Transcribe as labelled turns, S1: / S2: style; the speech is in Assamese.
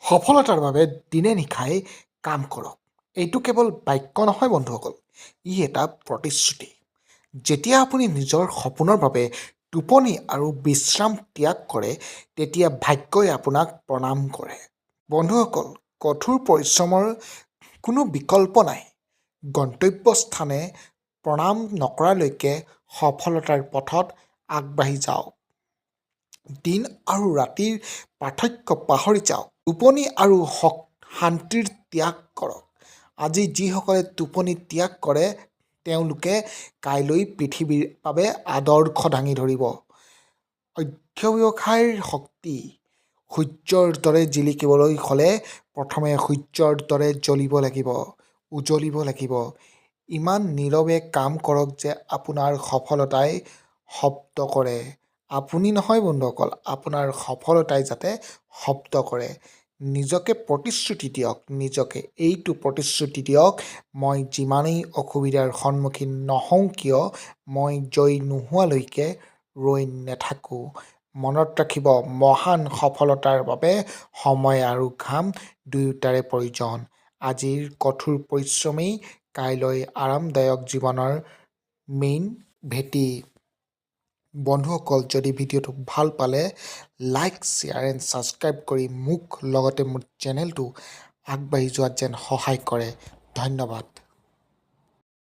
S1: সফলতাৰ বাবে দিনে নিশাই কাম কৰক। এইটো কেৱল বাক্য নহয় বন্ধুসকল, ই এটা প্ৰতিশ্ৰুতি। যেতিয়া আপুনি নিজৰ সপোনৰ বাবে টোপনি আৰু বিশ্ৰাম ত্যাগ কৰে, তেতিয়া ভাগ্যই আপোনাক প্ৰণাম কৰে। বন্ধুসকল, কঠোৰ পৰিশ্ৰমৰ কোনো বিকল্প নাই। গন্তব্যস্থানে প্ৰণাম নকৰালৈকে সফলতাৰ পথত আগবাঢ়ি যাওক। দিন আৰু ৰাতিৰ পাৰ্থক্য পাহৰি যাওক। টোপনি আৰু শান্তিৰ ত্যাগ কৰক। আজি যিসকলে টোপনি ত্যাগ কৰে, তেওঁলোকে কাইলৈ পৃথিৱীৰ বাবে আদৰ্শ দাঙি ধৰিব। অধ্যৱসায়ৰ শক্তি। সূৰ্যৰ দৰে জিলিকিবলৈ হ'লে প্ৰথমে সূৰ্যৰ দৰে উজ্বলিব লাগিব। ইমান নীৰৱে কাম কৰক যে আপোনাৰ সফলতাই শব্দ কৰে। আপুনি নহয় বন্ধুসকল, আপোনাৰ সফলতাই যাতে শব্দ কৰে। নিজকে প্ৰতিশ্ৰুতি দিয়ক, নিজকে এইটো প্ৰতিশ্ৰুতি দিয়ক, মই যিমানেই অসুবিধাৰ সন্মুখীন নহওঁ কিয়, মই জয়ী নোহোৱালৈকে ৰৈ নাথাকোঁ। মনত ৰাখিব, মহান সফলতাৰ বাবে সময় আৰু ঘাম দুয়োটাৰে প্ৰয়োজন। আজিৰ কঠোৰ পৰিশ্ৰমেই কাইলৈ আৰামদায়ক জীৱনৰ মেইন ভেটি। বন্ধুসকল, যদি ভিডিঅ'টো ভাল পালে লাইক, শ্বেয়াৰ এণ্ড ছাবস্ক্ৰাইব কৰি মোক লগতে মোৰ চেনেলটো আগবাঢ়ি যোৱাত যেন সহায় কৰে। ধন্যবাদ।